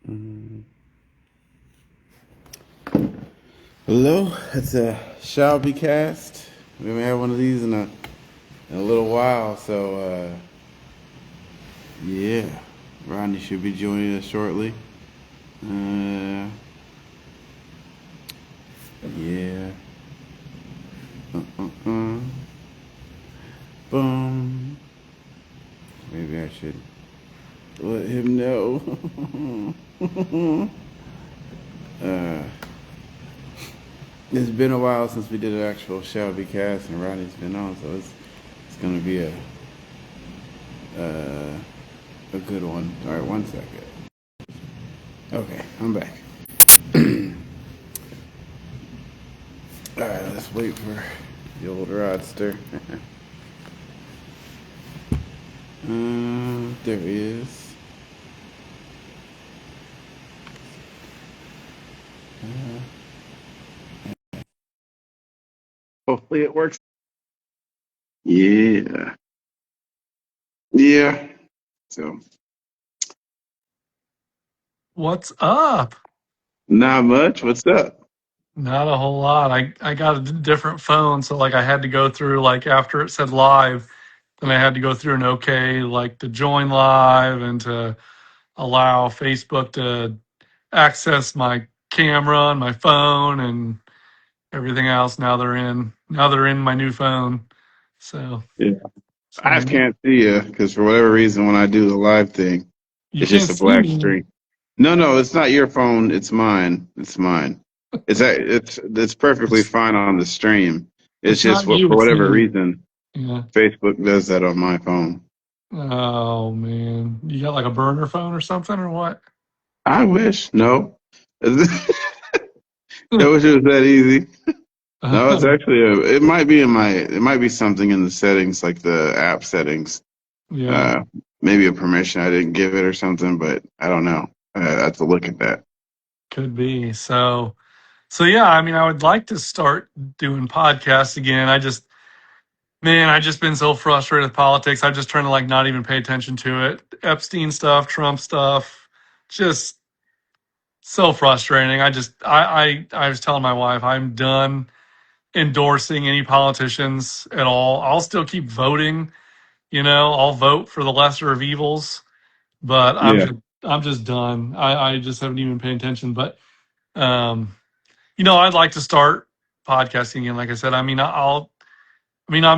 Mm. Hello, it's a Shelby cast. We haven't had one of these in a little while, so yeah, Rodney should be joining us shortly. Uh, yeah. Uh. Boom. Maybe I should let him know. uh, it's been a while since we did an actual Shelby cast, and Rodney's been on, so it's gonna be uh, a good one. All right, 1 second. Okay, I'm back. All right, let's wait for the old Rodster. There he is. Hopefully it works. Yeah. Yeah. So, What's up? not much. What's up? Not a whole lot. I got a different phone, so like I had to go through like after it said live, then I had to go through an okay like to join live and to allow Facebook to access my camera and my phone and everything else. Now they're in my new phone. So Yeah. so I can't see you because for whatever reason, when I do the live thing, you it's just can't a see black me. screen. No, it's not your phone. It's mine. It's mine. It's perfectly fine on the stream. It's It's just not what you, for it's whatever me. reason, Yeah. Facebook does that on my phone. Oh man. You got like a burner phone or something or what? I wish. No. I wish it was that easy. No, it's actually it might be it might be something in the settings, like the app settings. Yeah. Uh, Maybe a permission I didn't give it or something, but I don't know. I have to look at that. Could be. So yeah, I mean, I would like to start doing podcasts again. I just been so frustrated with politics. I'm just trying to like not even pay attention to it. Epstein stuff, Trump stuff, just so frustrating. I was telling my wife I'm done endorsing any politicians at all. I'll still keep voting, I'll vote for the lesser of evils, but Yeah, I'm just done. I just haven't even paid attention. But um I'd like to start podcasting again. Like I said, I'm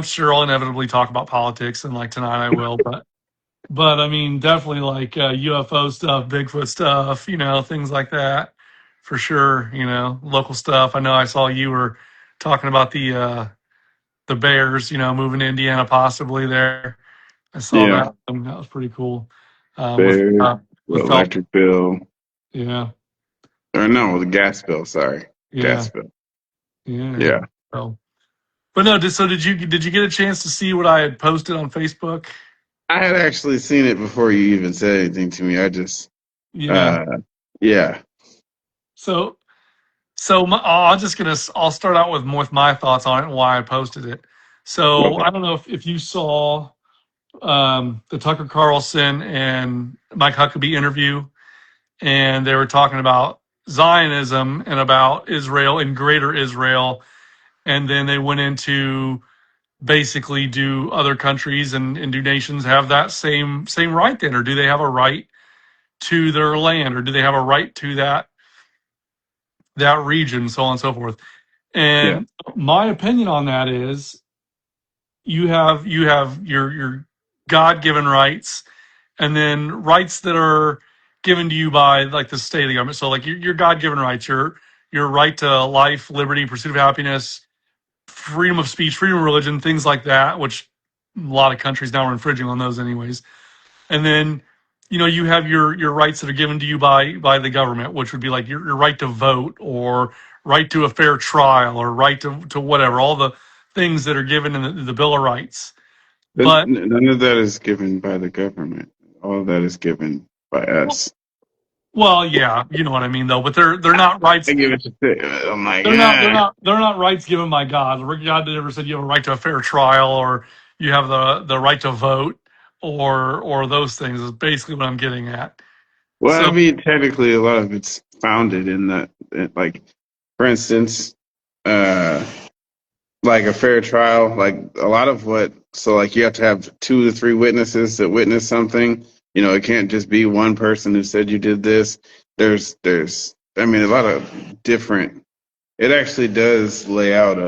sure I'll inevitably talk about politics, and like tonight I will. But I mean, definitely like UFO stuff, Bigfoot stuff, things like that, for sure. Local stuff. I know I saw you were talking about the Bears, moving to Indiana possibly there. I saw yeah. that, and that was pretty cool. With Bears, the with Felt, electric bill, yeah, or no, the gas bill. Sorry, yeah, gas bill. yeah. Yeah, So. But no, did you get a chance to see what I had posted on Facebook? I had actually seen it before you even said anything to me. I just, Yeah. uh, yeah, So I'll start out with my thoughts on it and why I posted it. So okay, I don't know if you saw the Tucker Carlson and Mike Huckabee interview, and they were talking about Zionism and about Israel and Greater Israel, and then they went into basically, do other countries and do nations have that same right then, or do they have a right to their land, or do they have a right to that region, so on and so forth? yeah. And my opinion on that is you have your God-given rights, and then rights that are given to you by like the state of the government. So like your God-given rights, your right to life, liberty, pursuit of happiness, freedom of speech, freedom of religion, things like that, which a lot of countries now are infringing on those anyways. And then, you have your rights that are given to you by the government, which would be like your right to vote, or right to a fair trial, or right to whatever, all the things that are given in the Bill of Rights. But None of that is given by the government. All of that is given by us. well, yeah, you know what I mean though. But they're I, not I rights. give it to I'm like, They're not they're yeah, not they're not rights given by God. God never said you have a right to a fair trial, or you have the right to vote, or those things. Is basically what I'm getting at. Well, I So mean, technically, a lot of it's founded in that, like, for instance, uh, like a fair trial, like a lot of what, so like you have to have 2 to 3 witnesses that witness something. You know, it can't just be one person who said you did this. I mean, a lot of different. It actually does lay out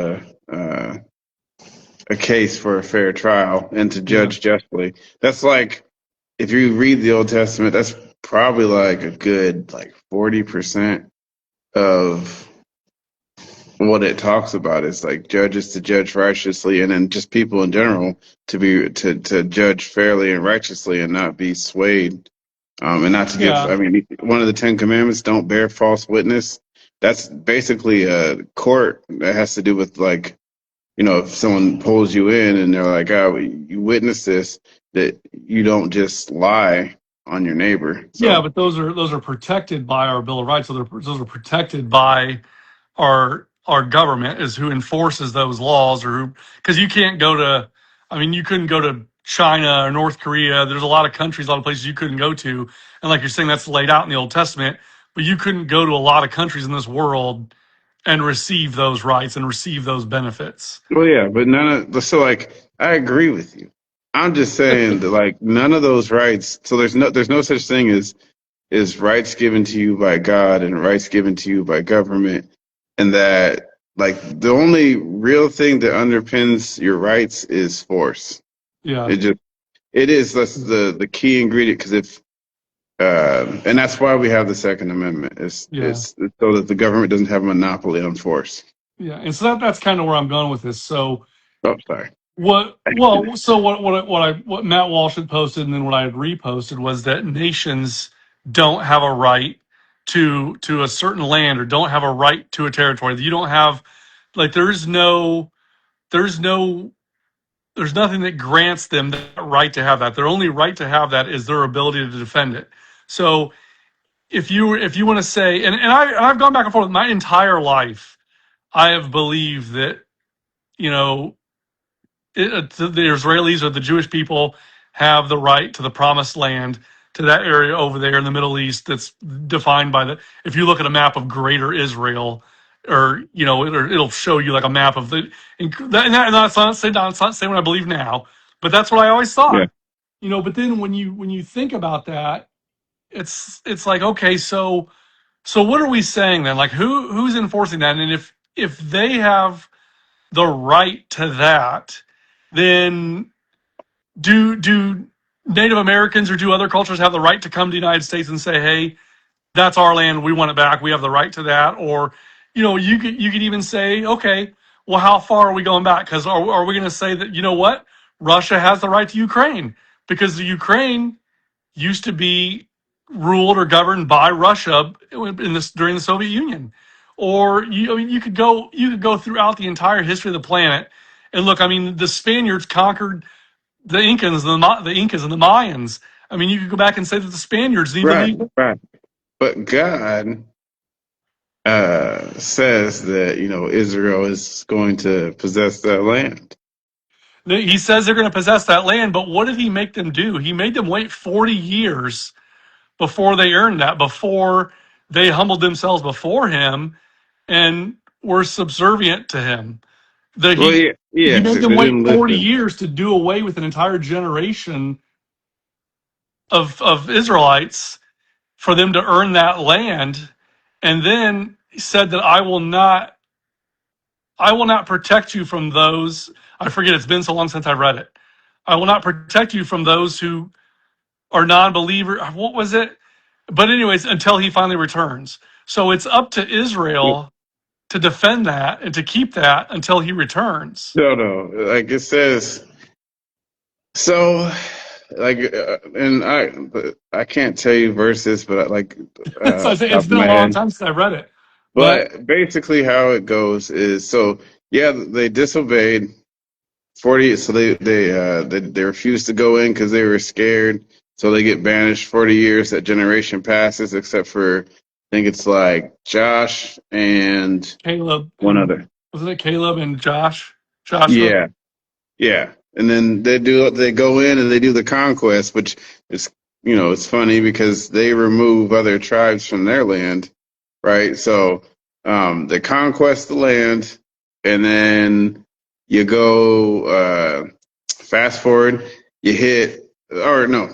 a case for a fair trial and to yeah, judge justly. That's like if you read the Old Testament, that's probably like a good like 40% of what it talks about is like judges to judge righteously and then just people in general to judge fairly and righteously and not be swayed and not to give I yeah, mean one of the 10 commandments, don't bear false witness. That's basically a court that has to do with like, you know, if someone pulls you in and they're like, oh, you witnessed this, that you don't just lie on your neighbor. yeah. So But those are protected by our Bill of Rights. So those are protected by our government is who enforces those laws, or who, because you can't go to, I mean, you couldn't go to China or North Korea. There's a lot of countries, a lot of places you couldn't go to, and like you're saying, that's laid out in the Old Testament. But you couldn't go to a lot of countries in this world and receive those rights and receive those benefits. well, yeah, but none of so like I agree with you. I'm just saying that like none of those rights. So there's no such thing as rights given to you by God and rights given to you by government, and that like the only real thing that underpins your rights is force. Yeah, It just it is that's the key ingredient because if and that's why we have the Second Amendment. yeah, It's so that the government doesn't have a monopoly on force. yeah. And so that's kind of where I'm going with this. So Oh, sorry. what Matt Walsh had posted and then what I had reposted was that nations don't have a right to a certain land, or don't have a right to a territory. You don't have, like, there's no there's nothing that grants them that right to have that. Their only right to have that is their ability to defend it. So if you want to say, I've gone back and forth my entire life, I have believed that, you know, the Israelis or the Jewish people have the right to the promised land, to that area over there in the Middle East that's defined by the. If you look at a map of Greater Israel, or it'll show you like a map of the. And that's not saying what I believe now, but that's what I always Yeah. thought. But then when you think about that, it's like, okay, so what are we saying then? Like, who's enforcing that? And if they have the right to that, then do Native Americans or do other cultures have the right to come to the United States and say, "Hey, that's our land. We want it back. We have the right to that." Or, you could even say, "Okay, well, how far are we going back? Because are we going to say that, you know what, Russia has the right to Ukraine because the Ukraine used to be ruled or governed by Russia during the Soviet Union?" Or I mean, you could go throughout the entire history of the planet and look. I mean, the Spaniards conquered the Incans, the Incas and the Mayans. I mean, you could go back and say that the Spaniards even Right. leave. Right. But God says that you know Israel is going to possess that land. He says they're going to possess that land, but what did he make them do? He made them wait 40 years before they earned that, before they humbled themselves before him and were subservient to him. The, Well, he yeah, he yeah, made they them wait didn't 40 listen. years to do away with an entire generation of Israelites for them to earn that land, and then he said that I will not protect you from those. I forget, it's been so long since I read it. I will not protect you from those who are non-believer. What was it? But anyways, until he finally returns. So it's up to Israel to defend that and to keep that until he returns. No, no, like it says. So, like, and I can't tell you verses, but like So I off the say top it's of been a my long head. time since I read it, but But basically, how it goes is so yeah, they disobeyed 40. So they refused to go in because they were scared. So they get banished 40 years. That generation passes, except for I think it's like Josh and Caleb one and other. wasn't it Caleb and Joshua? Yeah, yeah. And then they go in and they do the conquest, which is it's funny because they remove other tribes from their land, right? So they conquest the land, and then you go fast forward, you hit, or no,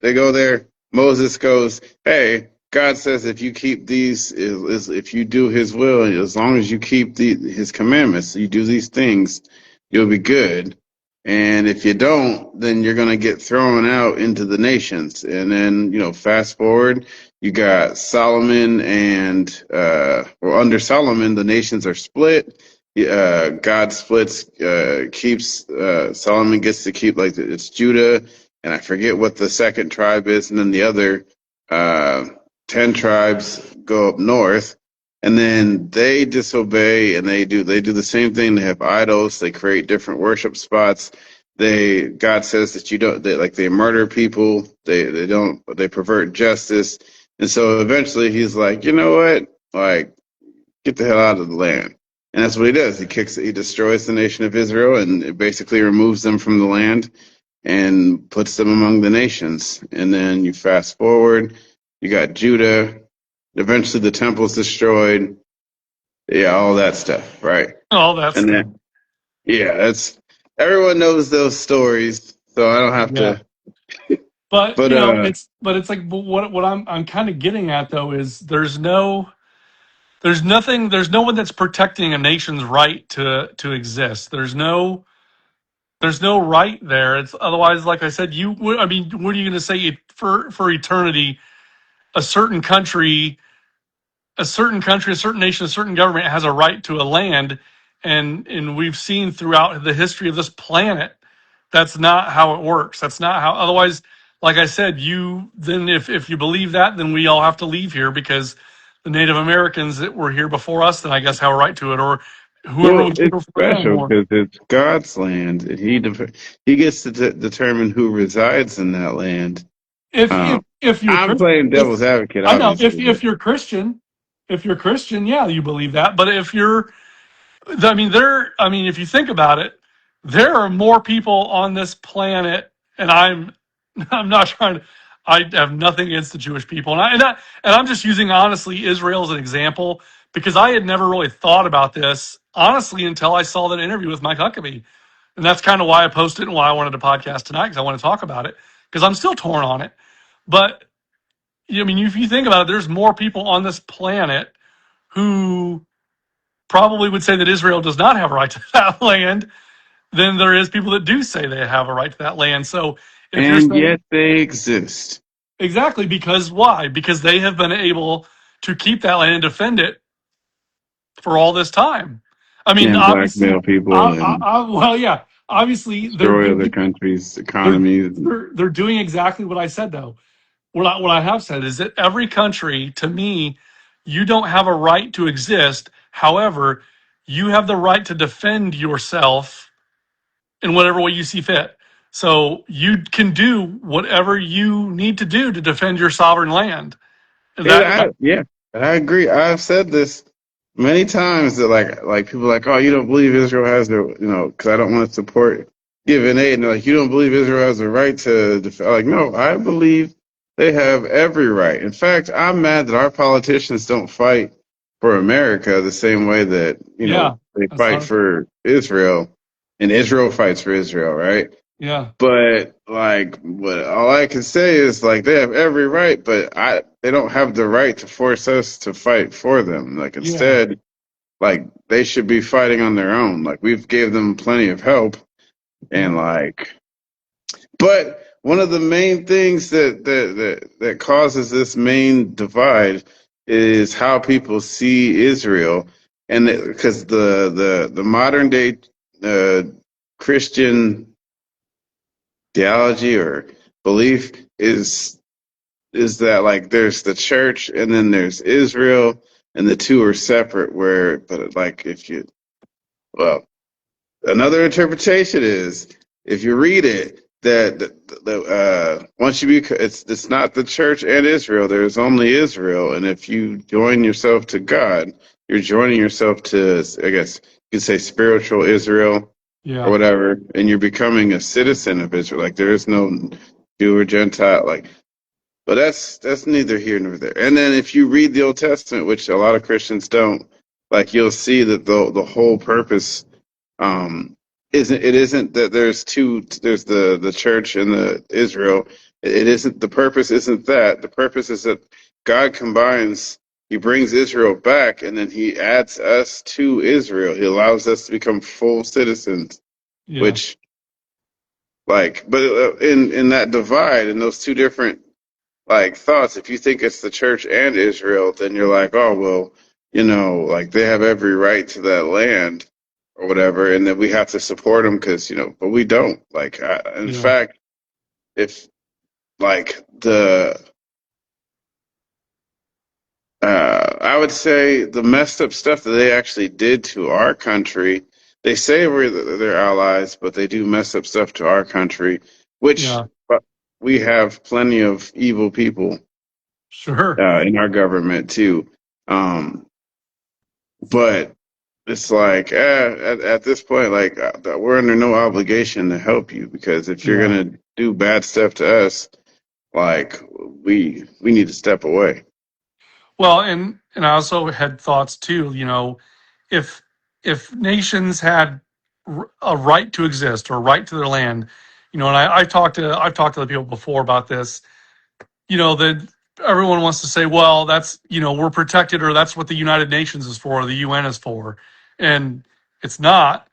they go there. Moses goes, "Hey, God says if you keep if you do His will, as long as you keep His commandments, you do these things, you'll be good." And if you don't, then you're going to get thrown out into the nations. And then, fast forward, you got Solomon under Solomon, the nations are split. God splits, keeps, Solomon gets to keep, like, it's Judah, and I forget what the second tribe is. And then the other, uh, 10 tribes go up north. And then they disobey, and they do the same thing. They have idols. They create different worship spots. God says that you don't, they murder people. They pervert justice. And so eventually he's like, you know what? Like, get the hell out of the land. And that's what he does. He destroys the nation of Israel, and it basically removes them from the land and puts them among the nations. And then you fast forward, you got Judah. Eventually the temple's destroyed. Yeah, all that stuff, right? All that And stuff. then, yeah, that's everyone knows those stories, so I don't have Yeah. to. But But it's like, but what I'm kind of getting at though is there's nothing, there's no one that's protecting a nation's right to exist. There's no right there. It's otherwise, like I said, I mean, what are you going to say for eternity? A certain country, a certain nation, a certain government has a right to a land, and we've seen throughout the history of this planet that's not how it works. That's not how. Otherwise, like I said, you then if you believe that, then we all have to leave here because the Native Americans that were here before us, then I guess have a right to it, or whoever well, was here it's before them, special or because it's God's land, and He gets to determine who resides in that land. if Um, if if you're I'm Christian, playing devil's advocate, I know obviously, but if you're Christian, yeah, you believe that. But if you're, I mean, if you think about it, there are more people on this planet, and I'm not trying to. I have nothing against the Jewish people, and I'm just using honestly Israel as an example because I had never really thought about this honestly until I saw that interview with Mike Huckabee, and that's kind of why I posted and why I wanted to podcast tonight because I want to talk about it because I'm still torn on it. But I mean, if you think about it, there's more people on this planet who probably would say that Israel does not have a right to that land than there is people that do say they have a right to that land. So if you're and saying yet they exist exactly because why? Because they have been able to keep that land and defend it for all this time. I mean, and obviously, blackmail people and well, yeah, obviously destroy other countries' economies. they're doing exactly what I said though. What I have said is that every country, to me, you don't have a right to exist. However, you have the right to defend yourself in whatever way you see fit. So you can do whatever you need to do to defend your sovereign land. That Yeah, I agree. I've said this many times that like people are like, oh, you don't believe Israel has the, because I don't want to support giving aid, and they're like, you don't believe Israel has the right to defend. Like, no, I believe they have every right. In fact, I'm mad that our politicians don't fight for America the same way that yeah, they that's fight hard. for Israel, and Israel fights for Israel, right? Yeah, But like, what all I can say is like they have every right, but they don't have the right to force us to fight for them. Like yeah, instead, like they should be fighting on their own. Like we've gave them plenty of help, and yeah, like, but one of the main things that causes this main divide is how people see Israel, and because the modern day uh, Christian theology or belief is that like there's the church and then there's Israel and the two are separate but like if you well another interpretation is if you read it that once you it's not the church and Israel, there's only Israel, and if you join yourself to God, you're joining yourself to, I guess you could say, spiritual Israel or yeah, whatever, and you're becoming a citizen of Israel. Like there is no Jew or Gentile. Like But that's neither here nor there. And then if you read the Old Testament, which a lot of Christians don't, like you'll see that the whole purpose um isn't that there's the church and the Israel. It isn't, the purpose isn't that. The purpose is that God combines, he brings Israel back, and then he adds us to Israel. He allows us to become full citizens, Yeah, which like, but in that divide, in those two different like thoughts, if you think it's the church and Israel, then you're like, oh well, like they have every right to that land or whatever, and then we have to support them because but we don't. Like, in yeah, fact, if like the I would say the messed up stuff that they actually did to our country, they say they're allies, but they do mess up stuff to our country, which yeah, we have plenty of evil people sure. in our government too. Um, but it's like at this point, like we're under no obligation to help you, because if you're Yeah. gonna do bad stuff to us, like we need to step away. Well, and I also had thoughts too. If nations had a right to exist or a right to their land, and I've talked to the people before about this. That everyone wants to say, well, that's, we're protected, or that's what the United Nations is for, or the UN is for. And it's not.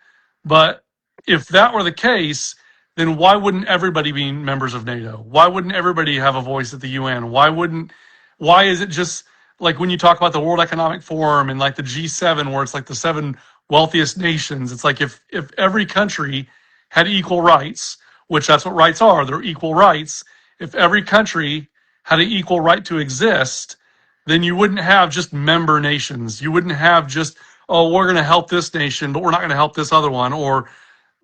But if that were the case, then why wouldn't everybody be members of NATO? Why wouldn't everybody have a voice at the UN? Why is it just like when you talk about the World Economic Forum and like the G7, where it's like the seven wealthiest nations? It's like if every country had equal rights, which that's what rights are, they're equal rights. If every country had an equal right to exist, then you wouldn't have just member nations. You wouldn't have just, oh, we're going to help this nation, but we're not going to help this other one, or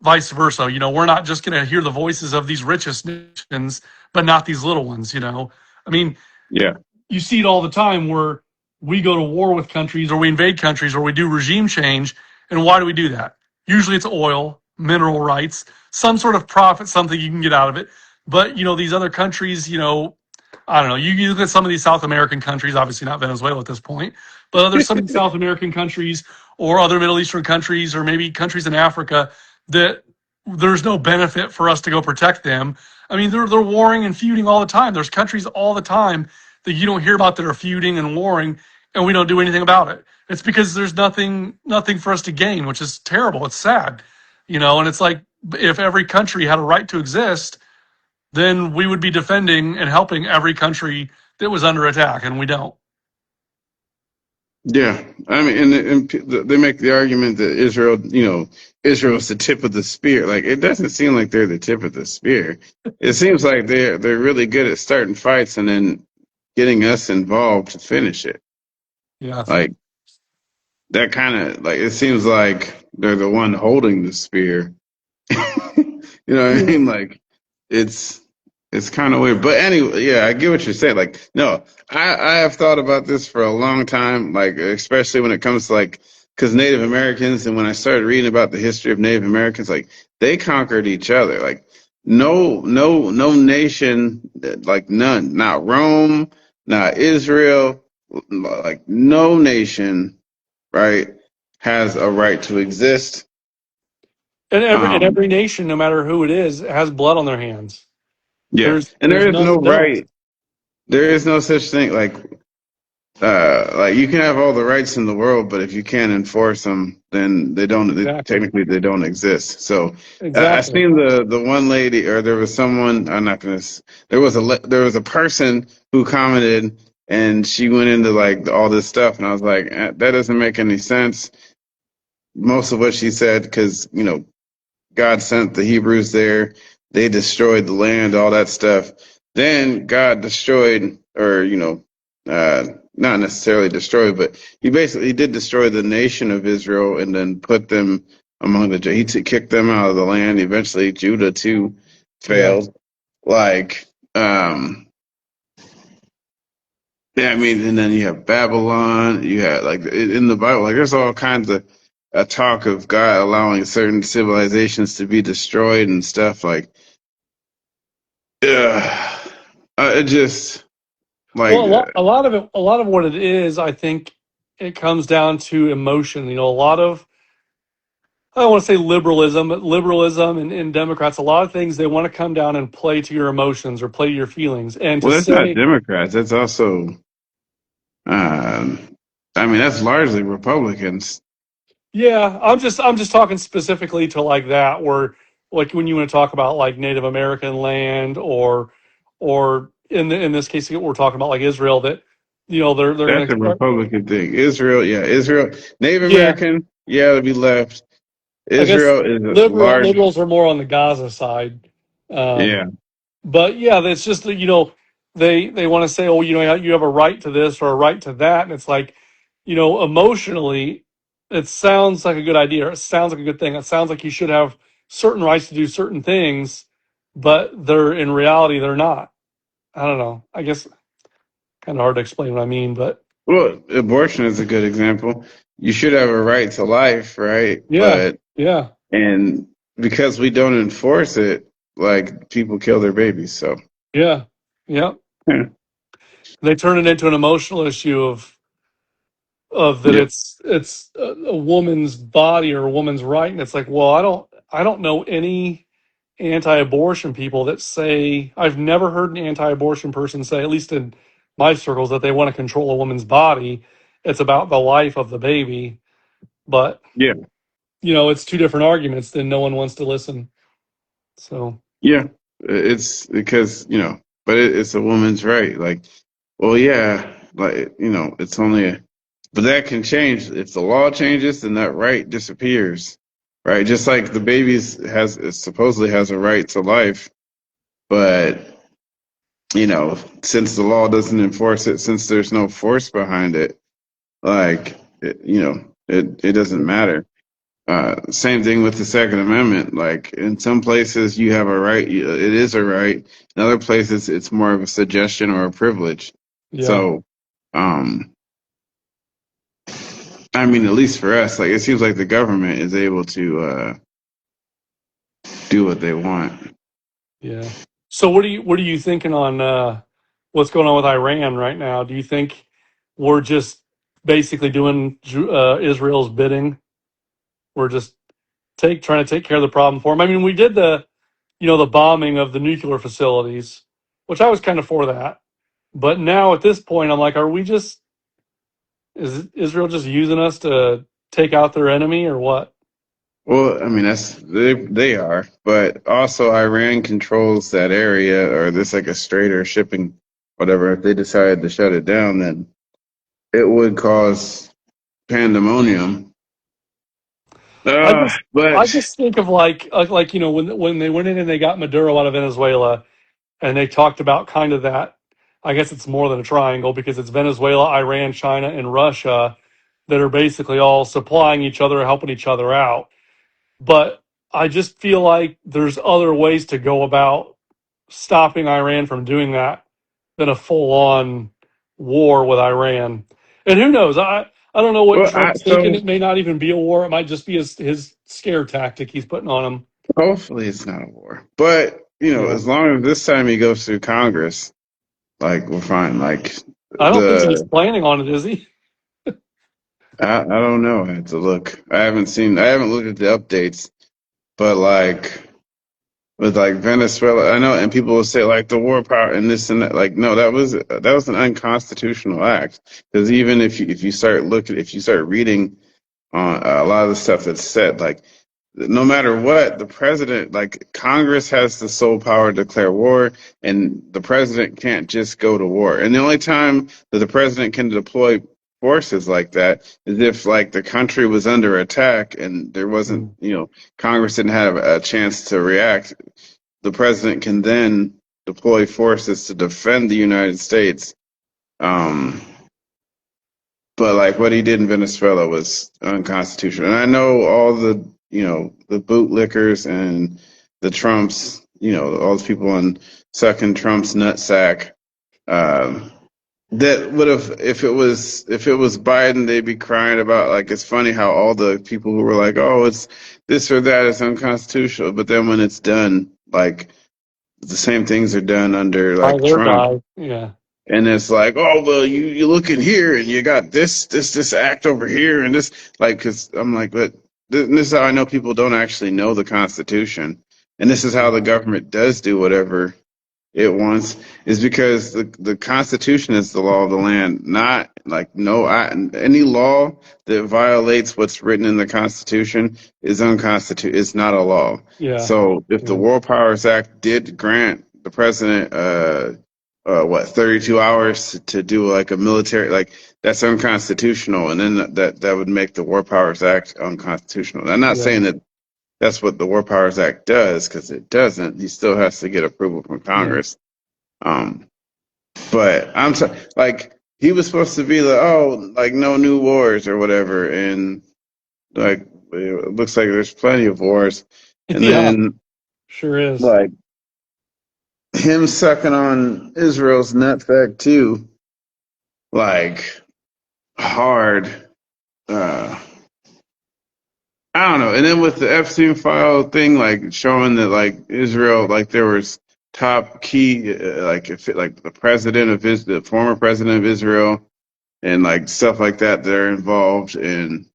vice versa. We're not just going to hear the voices of these richest nations, but not these little ones. I mean, Yeah, you see it all the time where we go to war with countries, or we invade countries, or we do regime change. And why do we do that? Usually it's oil, mineral rights, some sort of profit, something you can get out of it. But, these other countries, I don't know. You look at some of these South American countries, obviously not Venezuela at this point, but other some of these South American countries or other Middle Eastern countries, or maybe countries in Africa, that there's no benefit for us to go protect them. I mean, they're warring and feuding all the time. There's countries all the time that you don't hear about that are feuding and warring, and we don't do anything about it. It's because there's nothing for us to gain, which is terrible. It's sad, and it's like if every country had a right to exist, then we would be defending and helping every country that was under attack, and we don't. yeah. I mean, and they make the argument that Israel's the tip of the spear. Like, it doesn't seem like they're the tip of the spear. It seems like they're really good at starting fights and then getting us involved to finish it. Yeah, Like, that kind of, like, it seems like they're the one holding the spear. You know what I yeah, mean? Like, it's it's kind of weird. But anyway, yeah, I get what you're saying. Like, no, I have thought about this for a long time. Like, especially when it comes to like, because Native Americans, and when I started reading about the history of Native Americans, like they conquered each other. Like, no nation, like none, not Rome, not Israel, like no nation, right, has a right to exist. and every Um, nation, no matter who it is, has blood on their hands. yeah, and There's there is none no that don't. right. There is no such thing like you can have all the rights in the world, but if you can't enforce them, then Exactly. technically they don't exist. So I Exactly. seen the one lady, or there was someone. I'm not gonna. There was a person who commented, and she went into like all this stuff, and I was like, that doesn't make any sense. Most of what she said, because God sent the Hebrews there. They destroyed the land, all that stuff. Then God destroyed, or not necessarily destroyed, but he did destroy the nation of Israel, and then put them among kicked them out of the land. Eventually, Judah too Yeah. failed. Like, yeah, I mean, and then you have Babylon. You have like in the Bible, like there's all kinds of a talk of God allowing certain civilizations to be destroyed and stuff. Like, yeah, it just. Like, Well, a lot of what it is, I think, it comes down to emotion. A lot of, I don't want to say liberalism, but liberalism and Democrats, a lot of things they want to come down and play to your emotions or play to your feelings, and to well, that's not say, Democrats. That's also, um, I mean, that's largely Republicans. yeah, I'm just talking specifically to like that, where like when you want to talk about like Native American land, or in this case we're talking about like Israel, that they're That's gonna a Republican thing. Israel, yeah, Israel, Native yeah. American, yeah, to be left. I guess Israel is a large, liberals are more on the Gaza side. yeah, Um, but yeah, it's just that they want to say, oh, you have a right to this or a right to that, and it's like, emotionally, it sounds like a good idea. It sounds like a good thing. It sounds like you should have certain rights to do certain things, but they're in reality they're not. I don't know. I guess kind of hard to explain what I mean, but well, abortion is a good example. You should have a right to life, right? yeah, yeah, And because we don't enforce it, like people kill their babies. So, yeah, yeah. yeah, They turn it into an emotional issue of that yeah, it's a woman's body or a woman's right, and it's like, well, I don't know any anti-abortion people that say, I've never heard an anti-abortion person say, at least in my circles, that they want to control a woman's body. It's about the life of the baby. But yeah, it's two different arguments, then no one wants to listen. So yeah. It's because, but it's a woman's right. Like, well, yeah, like, it's only but that can change. If the law changes, then that right disappears, right? Just like the baby's supposedly has a right to life, but, since the law doesn't enforce it, since there's no force behind it, like, it doesn't matter. Same thing with the Second Amendment. Like in some places you have a right, it is a right. In other places it's more of a suggestion or a privilege. yeah, So, um, I mean, at least for us, like it seems like the government is able to do what they want. yeah. So what are you thinking on what's going on with Iran right now? Do you think we're just basically doing Israel's bidding? We're just trying to take care of the problem for them. I mean, we did the bombing of the nuclear facilities, which I was kind of for that. But now at this point, I'm like, is Israel just using us to take out their enemy or what? Well, I mean, they are, but also Iran controls that area, or this like a straighter shipping, whatever. If they decided to shut it down, then it would cause pandemonium. I just I But just think of like when they went in and they got Maduro out of Venezuela, and they talked about kind of that. I guess it's more than a triangle because it's Venezuela, Iran, China, and Russia that are basically all supplying each other, helping each other out. But I just feel like there's other ways to go about stopping Iran from doing that than a full on war with Iran. And who knows? I don't know what well, Trump's thinking. It may not even be a war. It might just be his scare tactic he's putting on him. hopefully it's not a war. But Yeah. as long as this time he goes through Congress, like we're fine. Like I don't think he's the planning on it, is he? I don't know. I have to look. I haven't looked at the updates, but like with like Venezuela, I know, and people will say like the war power and this and that. Like, no, that was an unconstitutional act. Because even if you start reading on a lot of the stuff that's said, like no matter what, the president, like Congress has the sole power to declare war, and the president can't just go to war. And the only time that the president can deploy forces like that is if like the country was under attack and there wasn't, Mm. Congress didn't have a chance to react. The president can then deploy forces to defend the United States. Um, but like what he did in Venezuela was unconstitutional. And I know all the bootlickers and the Trumps, all those people on sucking Trump's nutsack. Um, that would have if it was Biden, they'd be crying about like it's funny how all the people who were like, oh, it's this or that is unconstitutional, but then when it's done, like the same things are done under By like their Trump. guy. Yeah. and it's like, oh well, you look in here and you got this act over here and this like because I'm like, but this is how I know people don't actually know the Constitution, and this is how the government does do whatever it wants is because the Constitution is the law of the land, not like any law that violates what's written in the Constitution is unconstitutional. It's not a law. Yeah. So if the Yeah. War Powers Act did grant the president what 32 hours to do like a military like that's unconstitutional, and then that would make the War Powers Act unconstitutional. I'm not Yeah. saying that that's what the War Powers Act does because it doesn't. He still has to get approval from Yeah. Congress. Um, but like he was supposed to be like, oh, like no new wars or whatever, and like it looks like there's plenty of wars. And Yeah. then Sure is. like him sucking on Israel's nutsack too, like hard. Uh, I don't know. And then with the Epstein file thing, like showing that like Israel, like there was top key, like if it, like the president of the former president of Israel, and like stuff like that, they're involved in.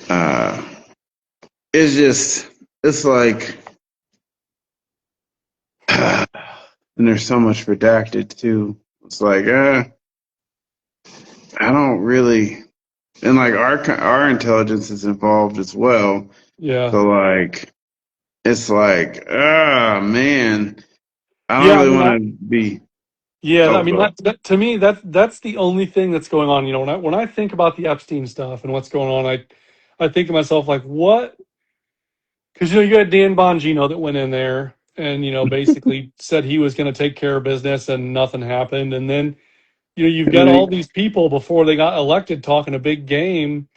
Uh, it's just, it's like, and there's so much redacted too. It's like, I don't really, and like our intelligence is involved as well. Yeah. So like, it's like, man. I don't Yeah. I really mean, want to be. yeah. I Oh, mean, God. to me, that's the only thing that's going on. You know, when I think about the Epstein stuff and what's going on, I think to myself like, what? Because you know, you had Dan Bongino that went in there and basically said he was going to take care of business, and nothing happened. And then you've And got then all these people before they got elected talking a big game,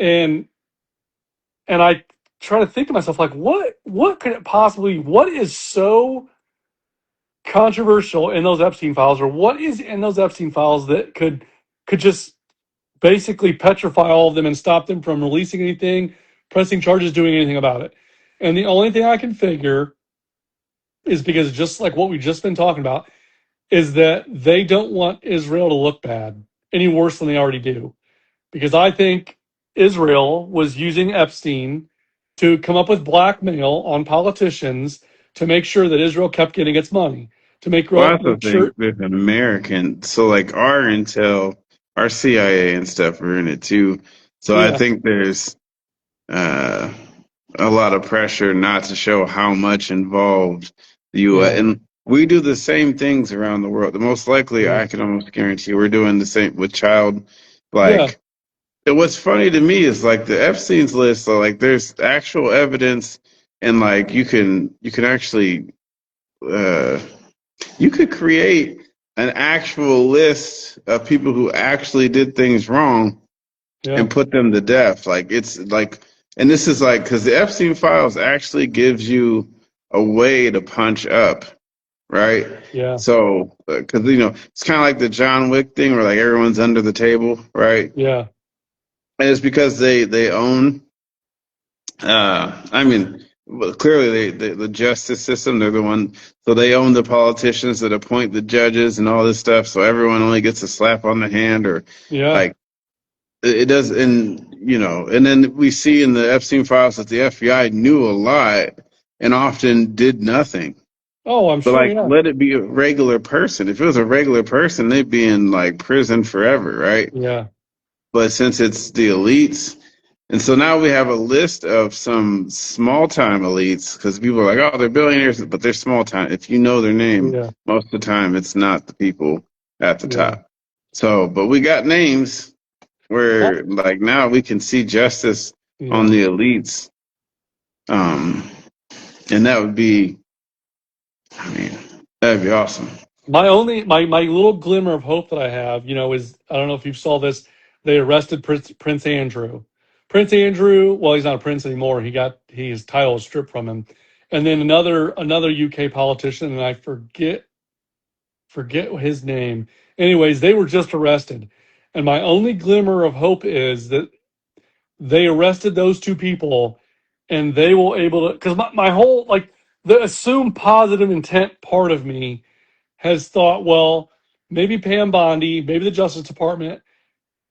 and I try to think to myself like, what could it possibly? What is so controversial in those Epstein files, or what is in those Epstein files that could just basically petrify all of them and stop them from releasing anything, pressing charges, doing anything about it? And the only thing I can figure is because just like what we've just been talking about, is that they don't want Israel to look bad any worse than they already do. Because I think Israel was using Epstein to come up with blackmail on politicians to make sure that Israel kept getting its money, to well, I also make think sure. there's an American. So, like, our intel, our CIA and stuff are in it too. So, I Yeah, think there's uh, a lot of pressure not to show how much involved the U.S. yeah, And we do the same things around the world. The most likely, yeah, I can almost guarantee, we're doing the same with child. yeah, Like, and what's funny to me is like the Epstein's list. So, like, there's actual evidence, and like you can actually. Uh, You could create an actual list of people who actually did things wrong yeah, and put them to death. Like it's like, and this is like because the Epstein files actually gives you a way to punch up, right? yeah, So, because it's kind of like the John Wick thing where like everyone's under the table, right? yeah, And it's because they own I mean, well, clearly the justice system, they're the one, so they own the politicians that appoint the judges and all this stuff. So everyone only gets a slap on the hand or yeah. like it does. And then we see in the Epstein files that the FBI knew a lot and often did nothing. Oh, I'm But sure. like, Yeah, let it be a regular person. If it was a regular person, they'd be in like prison forever, right? yeah, But since it's the elites, and so now we have a list of some small time elites because people are like, oh, they're billionaires, but they're small time. If you know their name, yeah, most of the time it's not the people at the yeah. top. So, but we got names Oh, where like now we can see justice on yeah. the elites. Um, and that would be, I mean, that'd be awesome. My little glimmer of hope that I have, is I don't know if you saw this. They arrested Prince Andrew. Prince Andrew, well, he's not a prince anymore. His title was stripped from him. And then another UK politician, and I forget his name. Anyways, they were just arrested. And my only glimmer of hope is that they arrested those two people, and they will able to, because my whole like the assumed positive intent part of me has thought, well, maybe Pam Bondi, maybe the Justice Department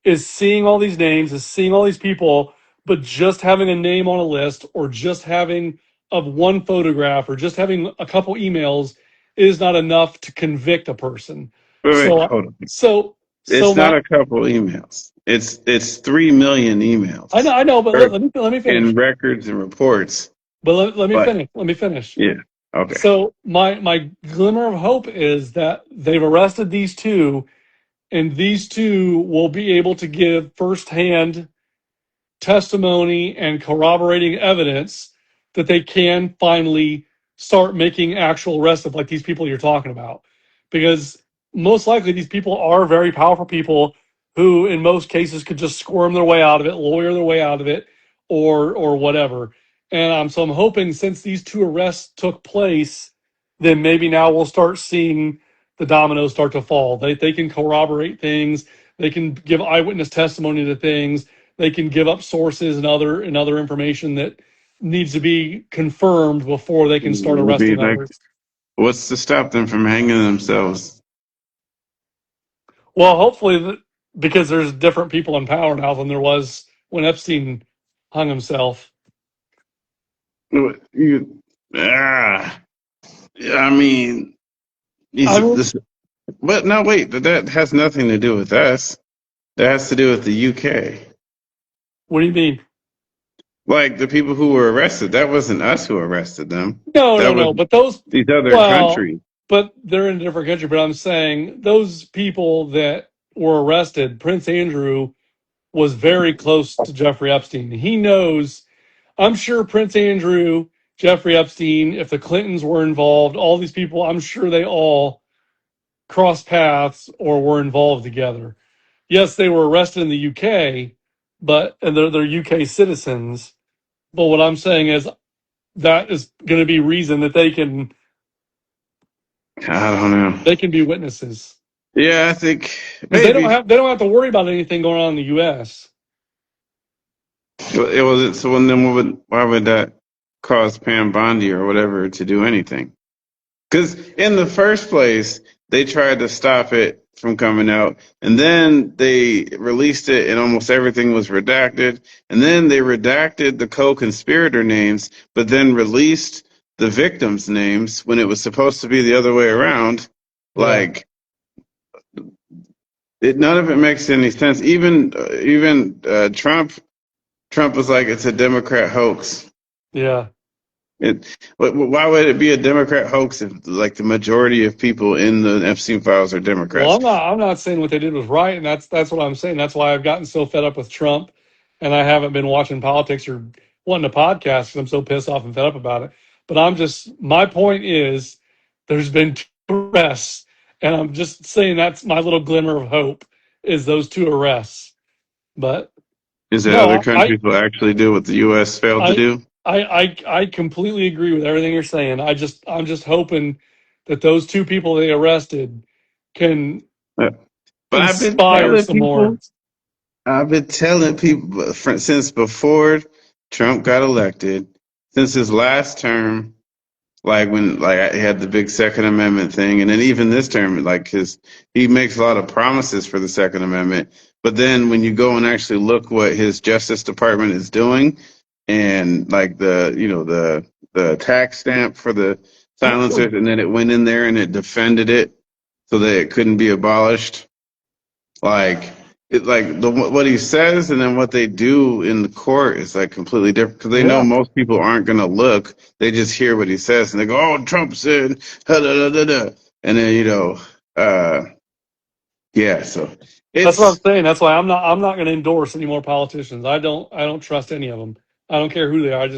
is seeing all these names, is seeing all these people, but just having a name on a list or just having of one photograph or just having a couple emails is not enough to convict a person. Wait, So, hold on. so, so It's not my, a couple emails. It's 3 million emails I know, but or let me in finish. records and reports. But let me But finish. Let me finish. yeah, okay. So my glimmer of hope is that they've arrested these two, and these two will be able to give firsthand testimony and corroborating evidence that they can finally start making actual arrests of like these people you're talking about. Because most likely these people are very powerful people who in most cases could just squirm their way out of it, lawyer their way out of it, or whatever. And so I'm hoping since these two arrests took place, then maybe now we'll start seeing the dominoes start to fall. They can corroborate things, they can give eyewitness testimony to things, they can give up sources and other information that needs to be confirmed before they can start It'd be arresting like, others. what's to stop them from hanging themselves? Well, hopefully, because there's different people in power now than there was when Epstein hung himself. You, ah, I mean, I mean, this, but no, wait, that has nothing to do with us. That has to do with the UK. what do you mean? Like the people who were arrested, that wasn't us who arrested them. No, That no, was no. But those, these other well, countries. but they're in a different country. But I'm saying those people that were arrested, Prince Andrew was very close to Jeffrey Epstein. He knows, I'm sure Prince Andrew, Jeffrey Epstein, if the Clintons were involved, all these people, I'm sure they all crossed paths or were involved together. Yes, they were arrested in the UK, but and they're UK citizens. But what I'm saying is that is going to be reason that I don't know. they can be witnesses Yeah, I think because maybe they don't have to worry about anything going on in the US. it was. So then, why would that cause Pam Bondi or whatever to do anything? Because in the first place, they tried to stop it from coming out, and then they released it, and almost everything was redacted. And then they redacted the co-conspirator names, but then released the victims' names when it was supposed to be the other way around. Yeah, Like none of it makes any sense. Even Trump was like, it's a Democrat hoax. yeah. It, why would it be a Democrat hoax if like the majority of people in the Epstein files are Well, Democrats? I'm not saying what they did was right, and that's what I'm saying. That's why I've gotten so fed up with Trump, and I haven't been watching politics or wanting to podcast because I'm so pissed off and fed up about it. But my point is, there's been two arrests, and I'm just saying that's my little glimmer of hope is those two arrests. But Is that other no, countries will actually do what the U.S. failed to I, do? I completely agree with everything you're saying. I'm just hoping that those two people they arrested can Uh, But inspire some more. I've been telling people since before Trump got elected, since his last term, like when like he had the big Second Amendment thing, and then even this term, like his he makes a lot of promises for the Second Amendment, but then when you go and actually look what his Justice Department is doing, and like the tax stamp for the silencers, and then it went in there and it defended it so that it couldn't be abolished, like like what he says and then what they do in the court is like completely different because they know Yeah, most people aren't going to look. They just hear what he says and they go, "Oh, Trump said," da, da, da, da, da. And then uh, yeah. So that's what I'm it's saying. That's why I'm not going to endorse any more politicians. I don't trust any of them. I don't care who they are.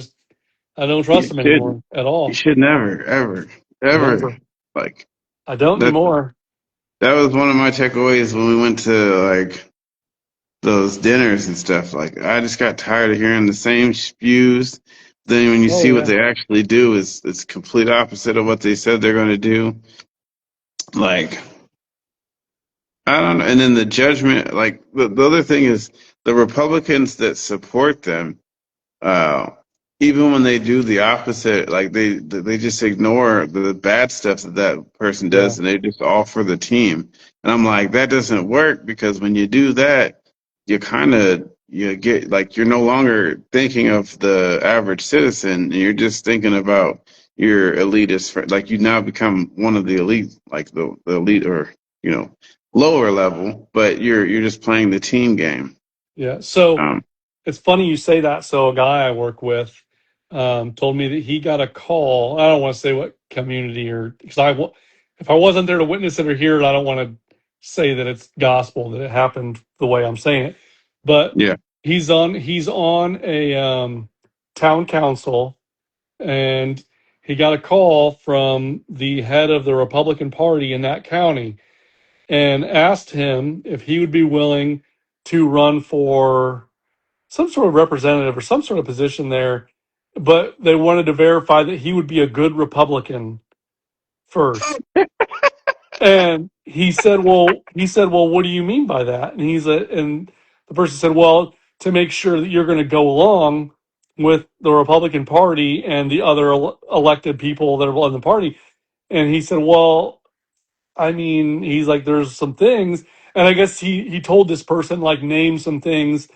I don't trust you them should anymore at you all. should never ever ever Never. like I don't that. anymore. That was one of my takeaways when we went to like those dinners and stuff. Like I just got tired of hearing the same spews. Then when you Oh see what yeah. they actually do, is it's complete opposite of what they said they're going to do. Like I don't know. And then the judgment. Like the other thing is the Republicans that support them. Uh, even when they do the opposite, like they just ignore the bad stuff that that person Yeah. does, and they just all for the team. And I'm like, that doesn't work because when you do that, you kind of you get like you're no longer thinking of the average citizen, and you're just thinking about your elitist friend. Like you now become one of the elite, like the elite or you know lower level, but you're just playing the team game. Yeah. So Um, it's funny you say that. So a guy I work with told me that he got a call. I don't want to say what community or because if I wasn't there to witness it or hear it, I don't want to say that it's gospel that it happened the way I'm saying it. But yeah. he's on a town council, and he got a call from the head of the Republican Party in that county and asked him if he would be willing to run for some sort of representative or some sort of position there, but they wanted to verify that he would be a good Republican first. And he said, well, what do you mean by that? And the person said, well, to make sure that you're going to go along with the Republican Party and the other elected people that are in the party. And he said, well, I mean, he's like, there's some things, and I guess he told this person like name some things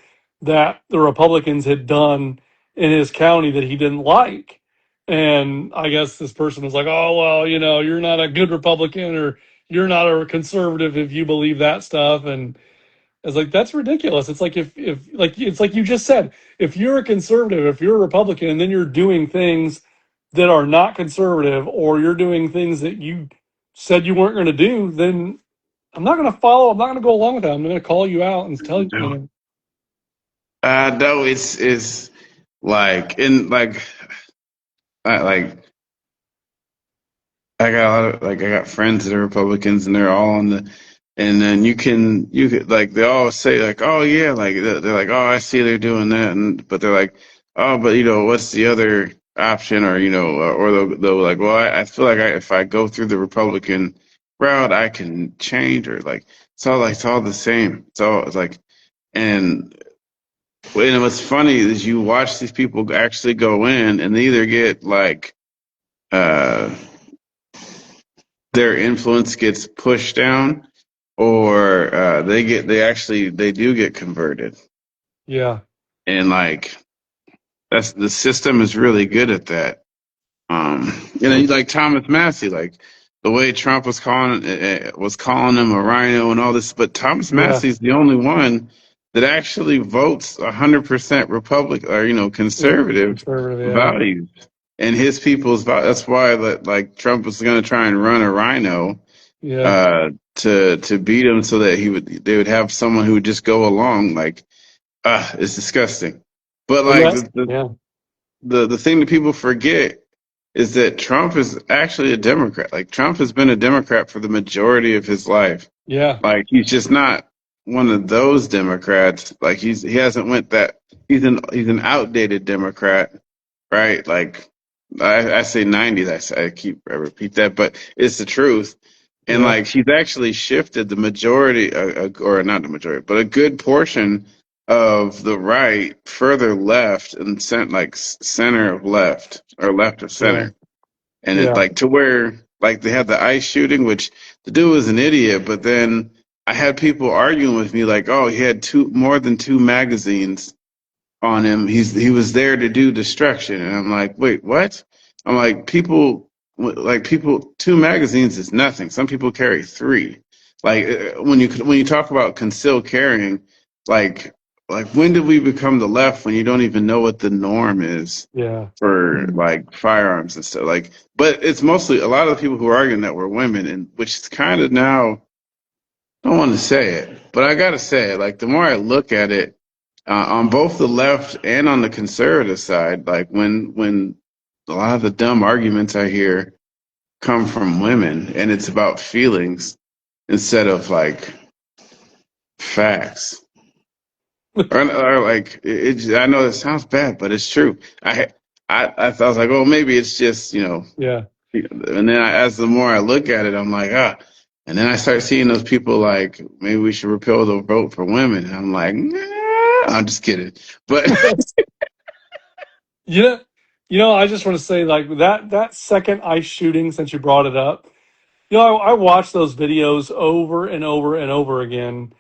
that the Republicans had done in his county that he didn't like, and I guess this person was like, oh well, you're not a good Republican or you're not a conservative if you believe that stuff, and I was like, that's ridiculous. It's like if like it's like you just said, if you're a conservative, if you're a Republican, and then you're doing things that are not conservative, or you're doing things that you said you weren't going to do, then I'm not going to follow. I'm not going to go along with that. I'm going to call you out and tell you. No. No, it's like in like I got a lot of like I got friends that are Republicans and they're all on the and then you could like they all say like oh yeah like they're like oh I see they're doing that and but they're like oh but what's the other option or or they'll like well I feel like if I go through the Republican route I can change or like it's all the same it's like and what's funny is you watch these people actually go in and they either get like uh their influence gets pushed down or they do get converted Yeah, and like that's the system is really good at that like Thomas Massey like the way Trump was calling him a rhino and all this but Thomas yeah, Massey's the only one that actually votes 100% Republican or yeah. conservative Conservative. Yeah, values and his people's that's why that like Trump was going to try and run a rhino yeah. uh, to beat him so that they would have someone who would just go along. Like, it's disgusting. But Well, like yeah, yeah, the thing that people forget is that Trump is actually a Democrat. Like Trump has been a Democrat for the majority of his life. yeah, Like he's just not one of those Democrats. Like he hasn't went that he's an outdated Democrat, right? Like I say 90s. I repeat that, but it's the truth. And yeah, like he's actually shifted the majority, or not the majority, but a good portion of the right further left and center of left or left of yeah, center. And it yeah, like to where like they had the ICE shooting, which the dude was an idiot, but then I had people arguing with me like, oh, he had more than two magazines on him. He was there to do destruction, and I'm like, wait, what? I'm like, people, two magazines is nothing. Some people carry three. Like when you talk about concealed carrying, like when did we become the left when you don't even know what the norm is yeah, for like firearms and stuff? Like, but it's mostly a lot of the people who are arguing that were women, and which is kind of now. I don't want to say it, but I gotta say it. Like the more I look at it, on both the left and on the conservative side, like when a lot of the dumb arguments I hear come from women, and it's about feelings instead of like facts, or like I know that sounds bad, but it's true. I was like, oh, maybe it's just yeah. and then as the more I look at it, I'm like, ah. And then I start seeing those people like, maybe we should repeal the vote for women. And I'm like, nah, I'm just kidding. But Yeah. I just want to say like that second ice shooting, since you brought it up. I watched those videos over and over and over again,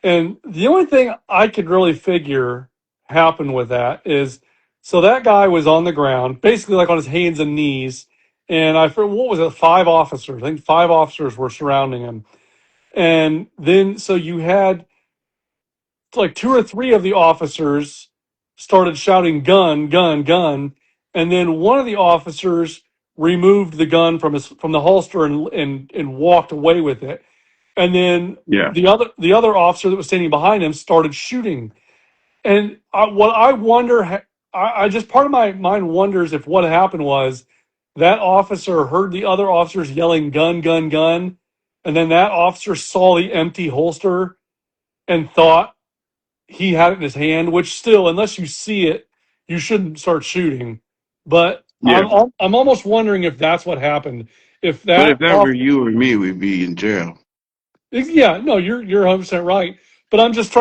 and the only thing I could really figure happened with that is, so that guy was on the ground, basically like on his hands and knees, and I forget what was it, five officers. I think five officers were surrounding him, and then so you had like two or three of the officers started shouting gun, gun, gun, and then one of the officers removed the gun from the holster and walked away with it. And then Yeah, the other officer that was standing behind him started shooting. And what I wonder, I just, part of my mind wonders if what happened was that officer heard the other officers yelling gun, gun, gun, and then that officer saw the empty holster and thought he had it in his hand, which still, unless you see it, you shouldn't start shooting. But yeah. I'm almost wondering if that's what happened. If But if that that were off, you or me, we'd be in jail. yeah, no, you're 100% right. But I'm just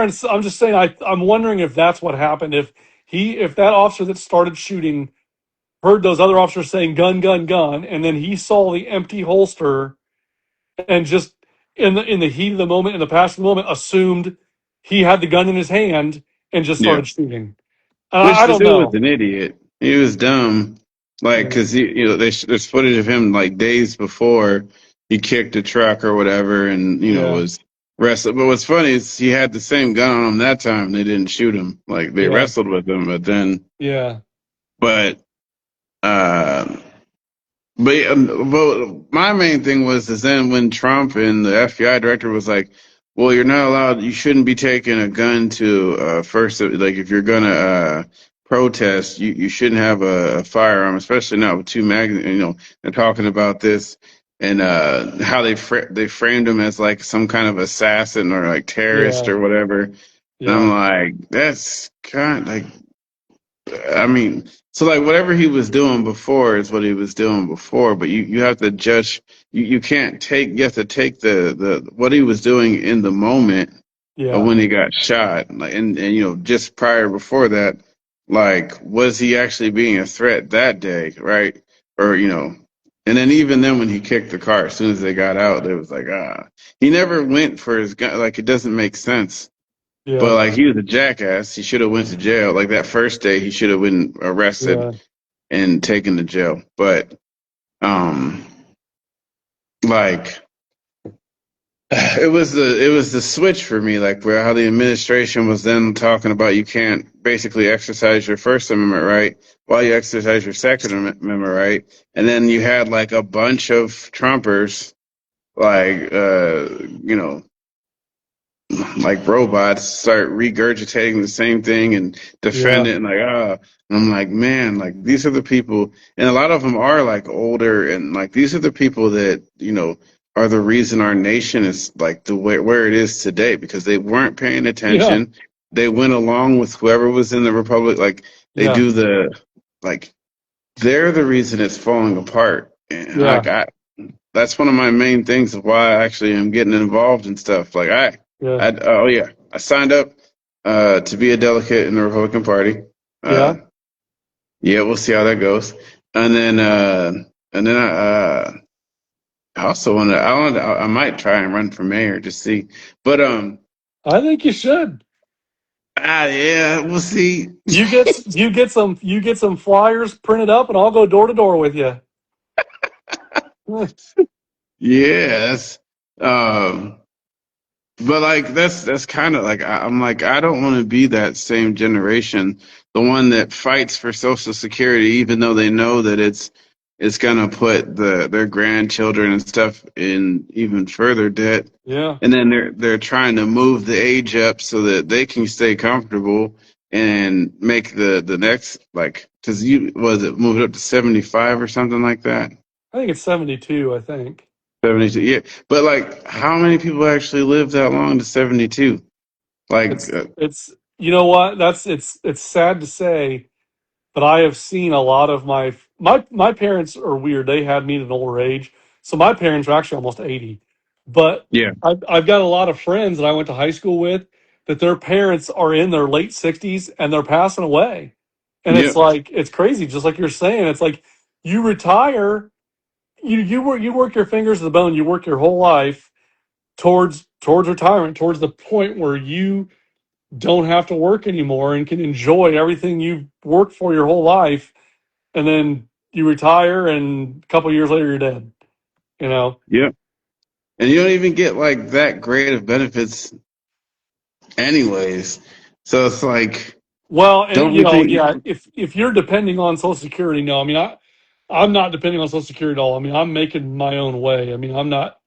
saying, I'm wondering if that's what happened. If that officer that started shooting heard those other officers saying gun, gun, gun, and then he saw the empty holster and just in the heat of the moment, in the passion of the moment, assumed he had the gun in his hand and just Yeah. started shooting. I Which the don't dude was know. an idiot. He was dumb. Like, Yeah. cause there's footage of him like days before he kicked a truck or whatever, and Yeah. was wrestled. But what's funny is he had the same gun on him that time. They didn't shoot him. Like they Yeah. wrestled with him, but then, Yeah. but uh, but my main thing was is then when Trump and the FBI director was like, "Well, you're not allowed. You shouldn't be taking a gun to first. Like if you're gonna protest, you shouldn't have a firearm, especially not with two magnums. They're talking about this and how they framed him as like some kind of assassin or like terrorist Yeah. or whatever. And I'm Yeah. like, that's kind of like I mean, so like whatever he was doing before is what he was doing before, but you have to judge. You can't take. You have to take the what he was doing in the moment of Yeah. when he got shot, like and just prior before that, like was he actually being a threat that day, right? Or and then even then when he kicked the car, as soon as they got out, it was like he never went for his gun. Like it doesn't make sense. But Yeah. like he was a jackass. He should have went to jail. Like that first day, he should have been arrested Yeah. and taken to jail. But um, like it was the switch for me. Like where how the administration was then talking about you can't basically exercise your First Amendment right while you exercise your Second Amendment right, and then you had like a bunch of Trumpers like like robots start regurgitating the same thing and defend Yeah. it and and I'm like man like these are the people and a lot of them are like older and like these are the people that are the reason our nation is like the way where it is today because they weren't paying Yeah. attention. They went along with whoever was in the republic, like they Yeah. do the like they're the reason it's falling apart, and Yeah. like I that's one of my main things of why I actually am getting involved in stuff. Like Yeah. oh yeah, I signed up to be a delegate in the Republican Party. Uh, Yeah. yeah, we'll see how that goes. And then I also I might try and run for mayor to see. But I think you should. yeah, we'll see. You get some flyers printed up, and I'll go door to door with you. Yeah, that's um but like that's kind of like I'm like I don't want to be that same generation, the one that fights for Social Security, even though they know that it's gonna put their grandchildren and stuff in even further debt, Yeah. and then they're trying to move the age up so that they can stay comfortable and make the next like because you was it move it up to 75 or something like that. I think it's 72, I think. 72, yeah. But like, how many people actually live that long to 72? Like, It's you know what? It's sad to say, but I have seen a lot of my parents are weird. They had me at an older age, so my parents are actually almost 80. But yeah, I've got a lot of friends that I went to high school with that their parents are in their late 60s and they're passing away. And it's Yep. like, it's crazy, just like you're saying. It's like you retire, you work your fingers to the bone, you work your whole life towards retirement, towards the point where you don't have to work anymore and can enjoy everything you've worked for your whole life. And then you retire, and a couple of years later, you're dead. You know. Yep. And you don't even get like that great of benefits anyways. So it's like, Well, and don't we think? yeah, if you're depending on Social Security, no, I mean, I'm not depending on Social Security at all. I mean, I'm making my own way. I mean, I'm not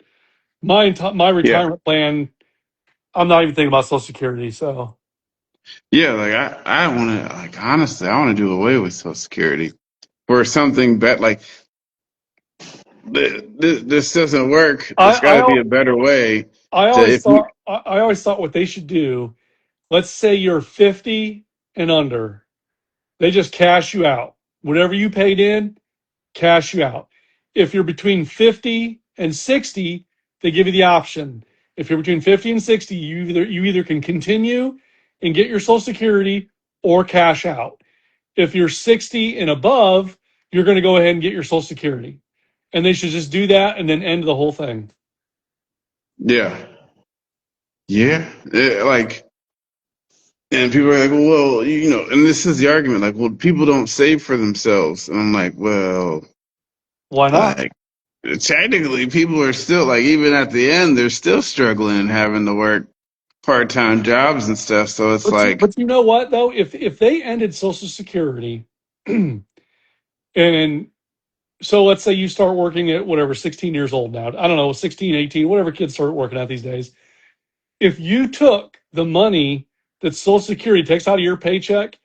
my Yeah. retirement plan. I'm not even thinking about Social Security. So, Yeah. Like I want to, like, honestly, I want to do away with Social Security for something better. Like this doesn't work. I There's got to I be a better way I to, always if you, thought I always thought what they should do. Let's say you're 50 and under, they just cash you out. Whatever you paid in, cash you out. If you're between 50 and 60, they give you the option. If you're between 50 and 60, you either can continue and get your Social Security or cash out. If you're 60 and above, you're going to go ahead and get your Social Security. And they should just do that and then end the whole thing. yeah, yeah, like, and people are like, well, and this is the argument, like, well, people don't save for themselves, and I'm like, well, Why not? like, technically, people are still like, even at the end, they're still struggling and having to work part-time jobs and stuff. So it's like, But you know what though? If they ended Social Security, and so let's say you start working at whatever 16 years old now. I don't know, 16, 18, whatever kids start working at these days. If you took the money that Social Security takes out of your paycheck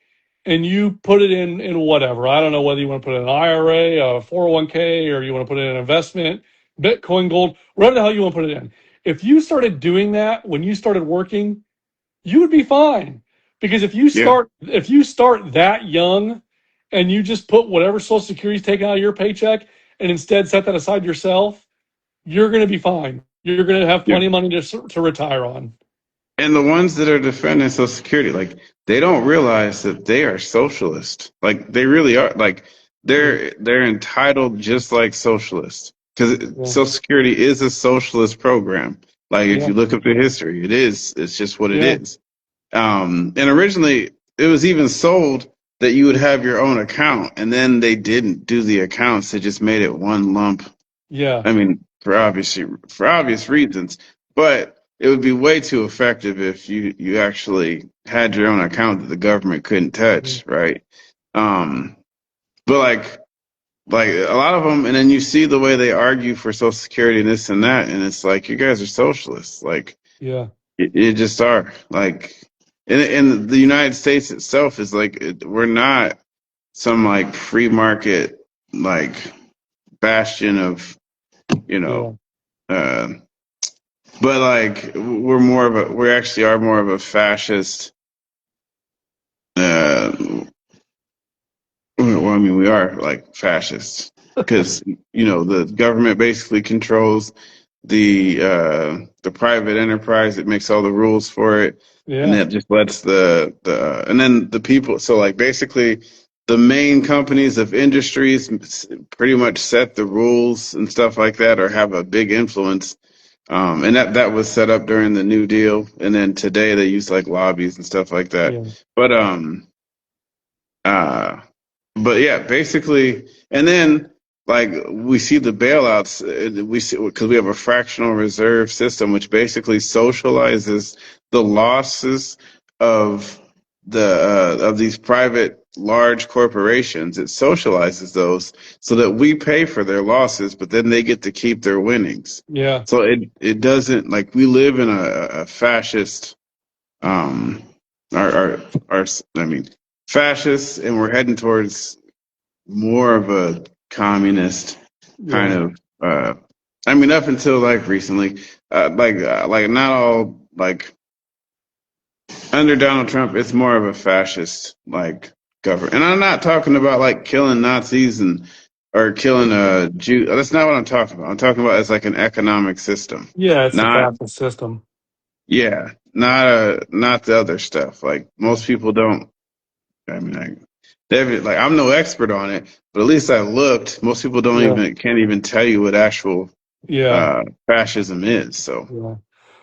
and you put it in whatever, I don't know whether you want to put it in an IRA, a 401k, or you want to put it in an investment, Bitcoin, gold, whatever the hell you want to put it in. If you started doing that when you started working, you would be fine. Because yeah, if you start that young and you just put whatever Social Security is taken out of your paycheck and instead set that aside yourself, you're going to be fine. You're going to have yeah. plenty of money to retire on. And the ones that are defending Social Security, like, they don't realize that they are socialist. Like, they really are. Like, Yeah, they're entitled just like socialists, because yeah, Social Security is a socialist program. Like, if yeah, you look up the history, it is. It's just what it yeah, is. And originally, it was even sold that you would have your own account, and then they didn't do the accounts. They just made it one lump. yeah, I mean, for obvious reasons, but it would be way too effective if you actually had your own account that the government couldn't yeah, touch, right? Um, but like a lot of them, and then you see the way they argue for Social Security and this and that, and it's like, you guys are socialists. Like, yeah, you just are. Like, in the United States itself is like, we're not some like free market, like, bastion of, you know yeah, uh but like, we actually are more of a fascist, uh well, I mean, we are like fascists because, the government basically controls the private enterprise. It makes all the rules for it, and yeah, that just lets and then the people. So like, basically, the main companies of industries pretty much set the rules and stuff like that, or have a big influence. And that was set up during the New Deal, and then today they use like lobbies and stuff like that. yeah, But uh, but yeah, basically, and then like, we see the bailouts. We see, because we have a fractional reserve system, which basically socializes the losses of of these private large corporations. It socializes those so that we pay for their losses, but then they get to keep their winnings. Yeah. So it doesn't, like, we live in a fascist, um our I mean, fascist, and we're heading towards more of a communist kind Yeah. of, I mean, up until like recently, like not all, like, under Donald Trump, it's more of a fascist, like, government. And I'm not talking about like killing Nazis and or killing Jew. That's not what I'm talking about. I'm talking about as like an economic system. Yeah, it's the Not, capitalist system. yeah, not the other stuff. Like, most people don't. I mean, Like I'm no expert on it, but at least I looked. Most people don't Yeah. even can't even tell you what actual Yeah. fascism is. So Yeah.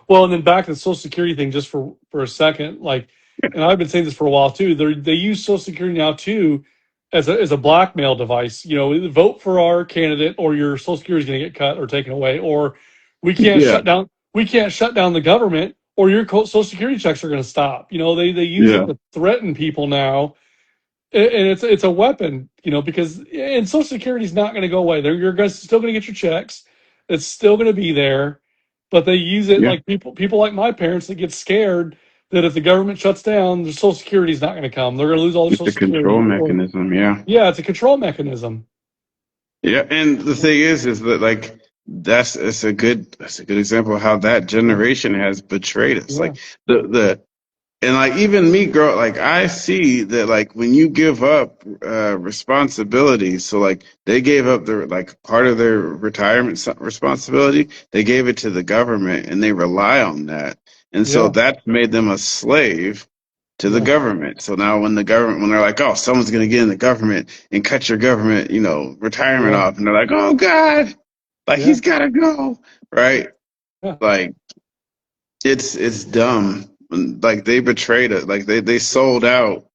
Well, and then back to the Social Security thing, just for a second, like, and I've been saying this for a while too. They use Social Security now too as a blackmail device. You know, vote for our candidate, or your Social Security is going to get cut or taken away, or yeah, we can't shut down the government, or your Social Security checks are going to stop. You know, they use it yeah, to threaten people now, and it's a weapon, you know, because and Social Security is not going to go away. You're guys still going to get your checks. It's still going to be there, but they use it yeah. like people like my parents that get scared that if the government shuts down, their Social Security is not going to come. They're going to lose all their It's Social a control Security. Or mechanism. Yeah, yeah, it's a control mechanism. yeah. And the thing is that like that's a good example of how that Yeah, generation has betrayed us. yeah, Like the and like even me grow like I see that like when you give up responsibility, so like they gave up their like part of their retirement responsibility, they gave it to the government and they rely on that, and so yeah, that's made them a slave to the yeah, government. So now when they're like, oh, someone's gonna get in the government and cut your government, retirement yeah, off, and they're like, oh God, like yeah, he's gotta go, right? yeah, Like it's dumb. Like they betrayed it. Like they sold out.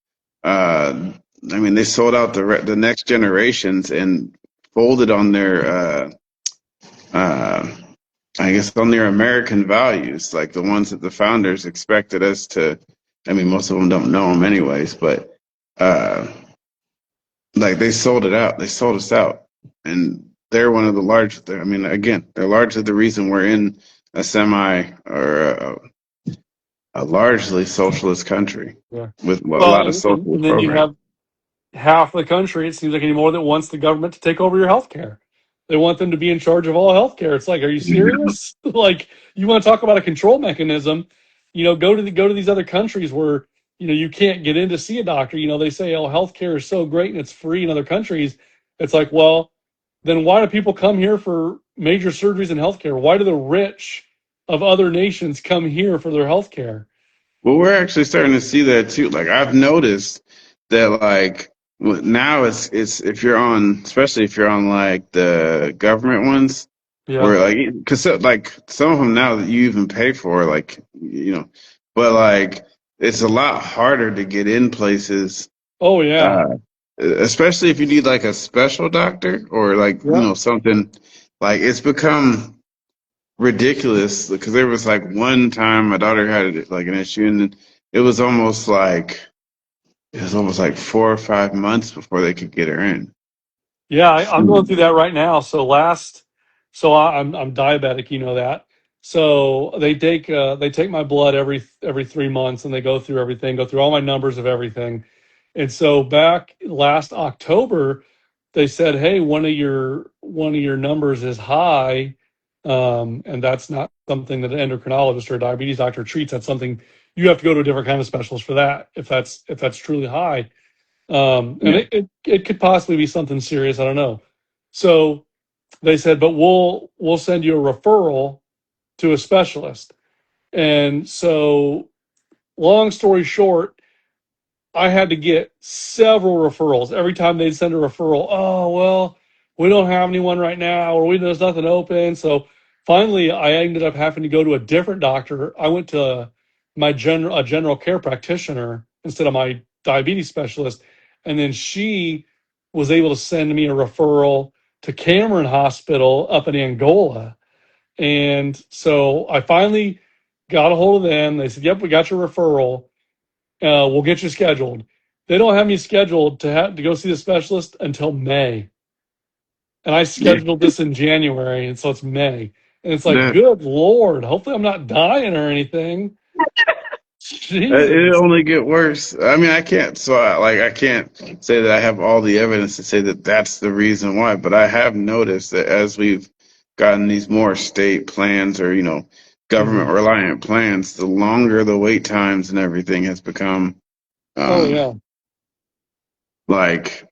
Uh, I mean, they sold out the next generations and folded on their uh, I guess on their American values, like the ones that the founders expected us to. I mean, most of them don't know them anyways, but uh, like they sold it out. They sold us out, and they're one of the largest. I mean, again, they're largely the reason we're in a semi or a largely socialist country yeah. with a Well, lot of and socialist then you programs. have half the country, it seems like anymore, that wants the government to take over your health care. They want them to be in charge of all health care. It's like, are you serious? Like, you want to talk about a control mechanism? You know, go to these other countries where you can't get in to see a doctor. You know, they say, oh, healthcare is so great and it's free in other countries. It's like, well, then why do people come here for major surgeries and healthcare? Why do the rich of other nations come here for their healthcare? Well, we're actually starting to see that too. Like I've noticed that like now it's if you're on, especially if you're on like the government ones, Yeah. where like because like some of them now that you even pay for, like but like it's a lot harder to get in places, Oh yeah. uh, especially if you need like a special doctor or like Yeah. something like it's become ridiculous because there was like one time my daughter had like an issue and it was almost like 4 or 5 months before they could get her in. Yeah, I'm going through that right now. I'm diabetic, you know that. So they take my blood every 3 months, and they go through everything, go through all my numbers of everything. And so back last October, they said, "Hey, one of your numbers is high, and that's not something that an endocrinologist or a diabetes doctor treats. That's something you have to go to a different kind of specialist for that. If that's truly high." And Yeah, it could possibly be something serious. I don't know. So they said, but we'll send you a referral to a specialist. And so, long story short, I had to get several referrals. Every time they'd send a referral, oh well, we don't have anyone right now, or there's nothing open. So finally, I ended up having to go to a different doctor. I went to a general care practitioner instead of my diabetes specialist, and then she was able to send me a referral to Cameron Hospital up in Angola. And so I finally got a hold of them. They said, "Yep, we got your referral. We'll get you scheduled." They don't have me scheduled to go see the specialist until May, and I yeah. scheduled this in January, and so it's May, and it's like, That good Lord, hopefully I'm not dying or anything. it Jesus. only get worse. I mean, I can't say that I have all the evidence to say that that's the reason why, but I have noticed that as we've gotten these more state plans or government Mhm. reliant plans, the longer the wait times and everything has become. Oh Um, yeah,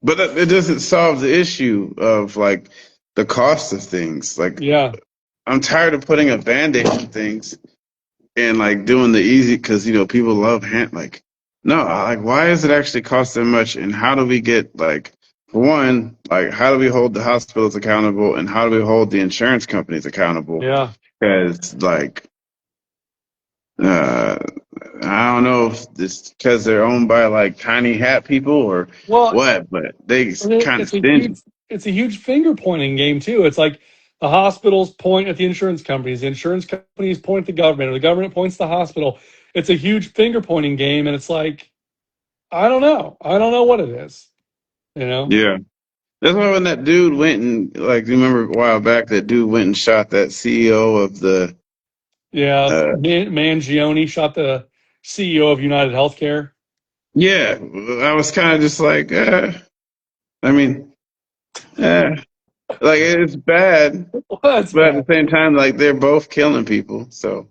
but it doesn't solve the issue of like the cost of things. Like yeah, I'm tired of putting a band-aid on things and like doing the easy because people love hand like. No, like why does it actually cost that much? And how do we get like for one, like how do we hold the hospitals accountable and how do we hold the insurance companies accountable? Yeah. Because like uh I don't know if it's because they're owned by like tiny hat people or Well, what, but they and kind of it's a stingy. huge finger pointing game too. It's like the hospitals point at the insurance companies point at the government, or the government points to the hospital. It's a huge finger pointing game, and it's like I don't know what it is. You know? Yeah. That's why when that dude went and like you remember a while back that dude went and shot that CEO of the Yeah, uh Mangione shot the CEO of United Healthcare. yeah, I was kind of just like I mean, eh, like it's bad, Well, that's but at the bad. same time like they're both killing people. So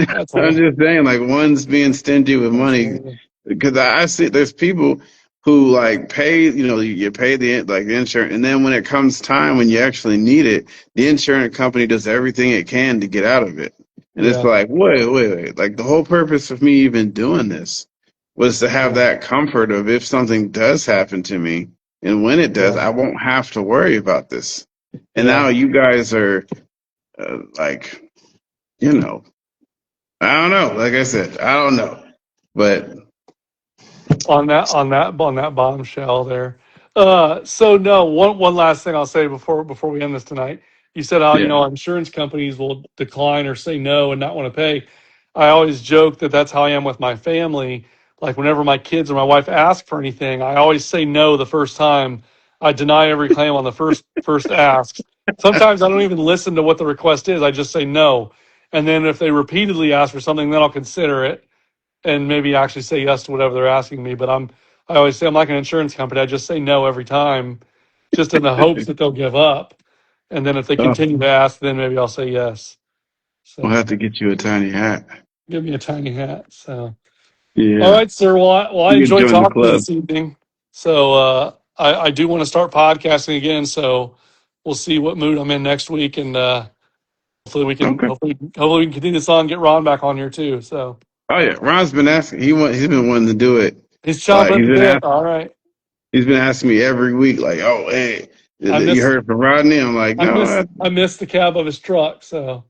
That's I'm horrible. just saying, like one's being stingy with That's money horrible. because I see there's people who like pay, you pay the like the insurance, and then when it comes time when you actually need it, the insurance company does everything it can to get out of it, and it's Yeah, like, wait, like the whole purpose of me even doing this was to have yeah, that comfort of if something does happen to me, and when it does, yeah, I won't have to worry about this. And yeah. now you guys are like, you know. I don't know. Like I said, I don't know. But On that bombshell there. So no, one last thing I'll say before we end this tonight. You said how yeah. insurance companies will decline or say no and not want to pay. I always joke that that's how I am with my family. Like whenever my kids or my wife ask for anything, I always say no the first time. I deny every claim on the first ask. Sometimes I don't even listen to what the request is. I just say no, and then if they repeatedly ask for something, then I'll consider it and maybe actually say yes to whatever they're asking me. But I always say I'm like an insurance company. I just say no every time, just in the hopes that they'll give up. And then if they Oh, continue to ask, then maybe I'll say yes. we'll So have to get you a tiny hat. give me a tiny hat. So all Yeah. right, sir. I You can enjoyed join the talking to you club. this evening. So I do want to start podcasting again. So we'll see what mood I'm in next week, and Okay. hopefully we can continue this on, and get Ron back on here too. So Oh yeah. Ron's been asking. He's been wanting to do it. he's Like chomping at the bit. All right. he's been asking me every week. Like, oh hey, I you miss heard from Rodney? I'm like, no. I miss the cab of his truck. So,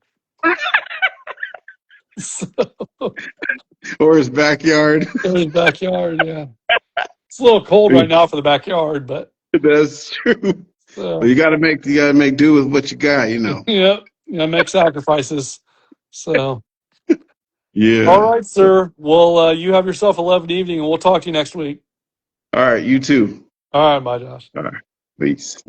so Or his backyard. in his backyard. Yeah, it's a little cold right now for the backyard, but That's true. But so you gotta make do with what you got. You know. yep, make sacrifices. So, all Yeah. right, sir. Well, you have yourself a lovely evening, and we'll talk to you next week. All right. You too. All right, bye, Josh. All right. Peace.